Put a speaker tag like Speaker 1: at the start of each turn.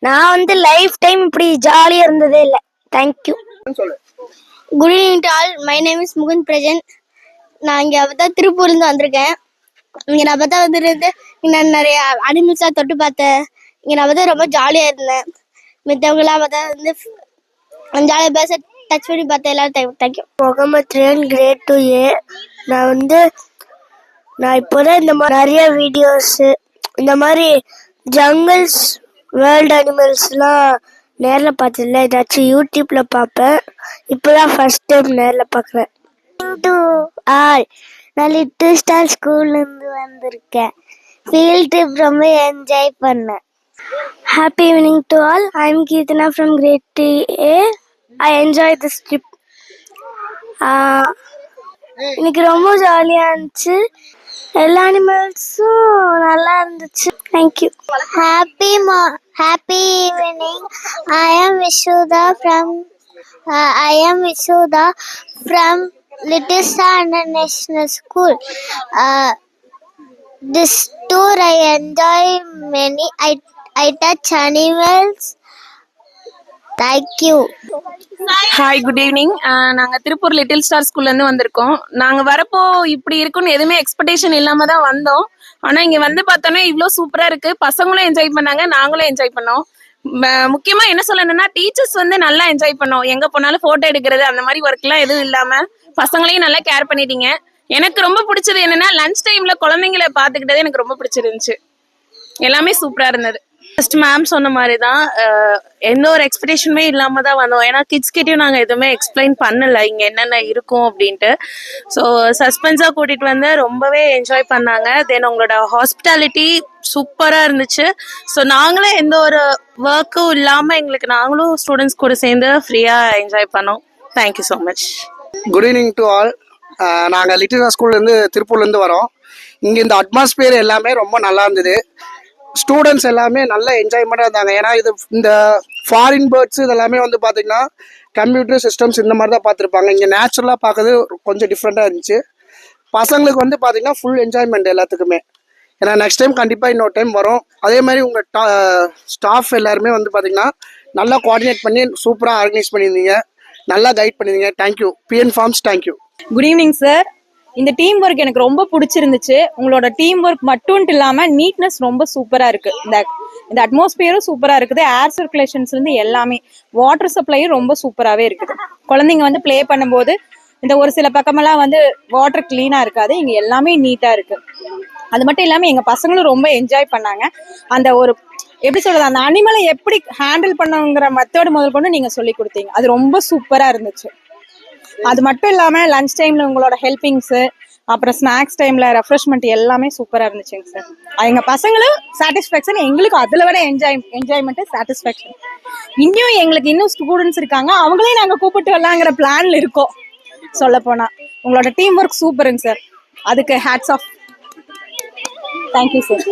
Speaker 1: நான் வந்து life time இப்படி ஜாலியா இருந்ததே இல்லை. Thank you. Good evening to all. My name is Mukund Prajan. நான் இங்கே பார்த்தா திருப்பூர்லேருந்து வந்திருக்கேன். இங்கே நான் பார்த்தா வந்துருந்து நான் நிறைய அனிமல்ஸாக தொட்டு பார்த்தேன். இங்கே நான் பார்த்தா ரொம்ப ஜாலியாக இருந்தேன். மித்தவங்களாம் பார்த்தா வந்து ஜாலியாக பேச டச் பண்ணி பார்த்தேன். எல்லாரும் தேங்க்யூ. Mohammed ரேன் great 2A. நான் இப்போதான் இந்த மாதிரி நிறைய வீடியோஸு இந்த மாதிரி ஜங்கிள்ஸ் வேர்ல்டு அனிமல்ஸ்லாம் நேரில் பார்த்ததில்ல. ஏதாச்சும் யூடியூப்பில் பார்ப்பேன். இப்போதான் ஃபர்ஸ்ட் டைம் நேரில் பார்க்குறேன். நான் லிட்டில் ஸ்டார் ஸ்கூல்லேருந்து வந்திருக்கேன். ஃபீல்ட் ட்ரிப் ரொம்ப என்ஜாய் பண்ணேன். Happy evening to all. I am Keerthana from grade 3A. I enjoy this trip. இன்னைக்கு ரொம்ப ஜாலியாக இருந்துச்சு. எல்லா அனிமல்ஸும் நல்லா இருந்துச்சு. Thank you. Happy evening. I am Vishuda from Little Star International School. This tour I enjoy many. I touch animals. Thank you.
Speaker 2: Hi, good evening. நாங்கள் Tiruppur little star ஸ்கூல்லேருந்து வந்திருக்கோம். நாங்கள் வரப்போ இப்படி இருக்குன்னு எதுவுமே எக்ஸ்பெக்டேஷன் இல்லாமல் தான் வந்தோம். ஆனால் இங்கே வந்து பார்த்தோன்னா இவ்வளோ சூப்பராக இருக்குது. பசங்களும் என்ஜாய் பண்ணாங்க, நாங்களும் என்ஜாய் பண்ணோம். முக்கியமாக என்ன சொல்லணும்னா டீச்சர்ஸ் வந்து நல்லா என்ஜாய் பண்ணோம். எங்கே போனாலும் ஃபோட்டோ எடுக்கிறது அந்த மாதிரி ஒர்க்லாம் எதுவும் இல்லாமல் பசங்களையும் நல்லா கேர் பண்ணிட்டீங்க. எனக்கு ரொம்ப பிடிச்சது என்னென்னா லன்ச் டைமில் குழந்தைங்களை பார்த்துக்கிட்டது எனக்கு ரொம்ப பிடிச்சிருந்துச்சு. எல்லாமே சூப்பராக இருந்தது. ஃபர்ஸ்ட் மேம் சொன்ன மாதிரி தான் எந்த ஒரு எக்ஸ்பெக்டேஷனுமே இல்லாமல் தான் வந்தோம். ஏன்னா கிட்ஸ் கிட்டேயும் நாங்கள் எதுவுமே எக்ஸ்பிளைன் பண்ணலை இங்கே என்னென்ன இருக்கும் அப்படின்ட்டு. ஸோ சஸ்பென்ஸாக கூட்டிகிட்டு வந்து ரொம்பவே என்ஜாய் பண்ணாங்க. தென் உங்களோட ஹாஸ்பிட்டாலிட்டி சூப்பராக இருந்துச்சு. ஸோ நாங்களே எந்த ஒரு ஒர்க்கும் இல்லாமல் நாங்களும் ஸ்டூடெண்ட்ஸ் கூட சேர்ந்து ஃப்ரீயாக என்ஜாய் பண்ணோம். Thank you so much.
Speaker 3: Good evening to all. நாங்கள் லிட்டில் ஸ்கூல்லேருந்து திருப்பூர்லேருந்து வரோம். இங்கே இந்த அட்மாஸ்பியர் எல்லாமே ரொம்ப நல்லா இருந்தது. ஸ்டூடெண்ட்ஸ் எல்லாமே நல்ல என்ஜாய்மெண்ட்டாக இருந்தாங்க. ஏன்னா இது இந்த ஃபாரின் பேர்ட்ஸ் இதெல்லாமே வந்து பார்த்திங்கன்னா கம்ப்யூட்டர் சிஸ்டம்ஸ் இந்த மாதிரி தான் பார்த்துருப்பாங்க. இங்கே நேச்சுரலாக பார்க்கறது கொஞ்சம் டிஃப்ரெண்ட்டாக இருந்துச்சு. பசங்களுக்கு வந்து பார்த்திங்கன்னா ஃபுல் என்ஜாய்மெண்ட் எல்லாத்துக்குமே. ஏன்னா நெக்ஸ்ட் டைம் கண்டிப்பாக இன்னொரு டைம் வரும். அதே மாதிரி உங்கள் ஸ்டாஃப் எல்லாருமே வந்து பார்த்திங்கன்னா நல்லா கோஆர்டினேட் பண்ணி சூப்பராக ஆர்கனைஸ் பண்ணியிருந்தீங்க, நல்லா கைட் பண்ணியிருந்தீங்க. Thank you. PN Farms. Thank you.
Speaker 4: Good evening sir. இந்த டீம் ஒர்க் எனக்கு ரொம்ப பிடிச்சிருந்துச்சு. உங்களோட டீம் ஒர்க் மட்டும் இல்லாமல் நீட்னஸ் ரொம்ப சூப்பராக இருக்குது. இந்த அட்மாஸ்பியரும் சூப்பராக இருக்குது. ஏர் சர்க்குலேஷன்ஸ்லேருந்து எல்லாமே, வாட்டர் சப்ளையும் ரொம்ப சூப்பராகவே இருக்குது. குழந்தைங்க வந்து ப்ளே பண்ணும்போது இந்த ஒரு சில பக்கமெல்லாம் வந்து வாட்டர் க்ளீனாக இருக்காது, இங்கே எல்லாமே நீட்டாக இருக்குது. அது மட்டும் இல்லாமல் எங்கள் பசங்களும் ரொம்ப என்ஜாய் பண்ணாங்க. அந்த ஒரு எப்படி சொல்கிறது, அந்த அனிமலை எப்படி ஹேண்டில் பண்ணுங்கிற மெத்தட் முதல் கொண்டு நீங்கள் சொல்லி கொடுத்தீங்க. அது ரொம்ப சூப்பராக இருந்துச்சு. அது மட்டும் இல்லாமல் லன்ச் டைமில் உங்களோட ஹெல்பிங்ஸு, அப்புறம் ஸ்நாக்ஸ் டைமில் ரெஃப்ரெஷ்மெண்ட் எல்லாமே சூப்பராக இருந்துச்சுங்க சார். எங்கள் பசங்களும் சாட்டிஸ்ஃபேக்ஷன், எங்களுக்கு அதில் விட என்ஜாய்மெண்ட்டு சாட்டிஸ்ஃபேக்ஷன். இன்னும் ஸ்டூடெண்ட்ஸ் இருக்காங்க, அவங்களையும் நாங்கள் கூப்பிட்டு வரலாங்கிற பிளானில் இருக்கோம். சொல்லப்போனால் உங்களோட டீம் ஒர்க் சூப்பருங்க சார். அதுக்கு ஹேட்ஸ் ஆஃப். Thank you sir.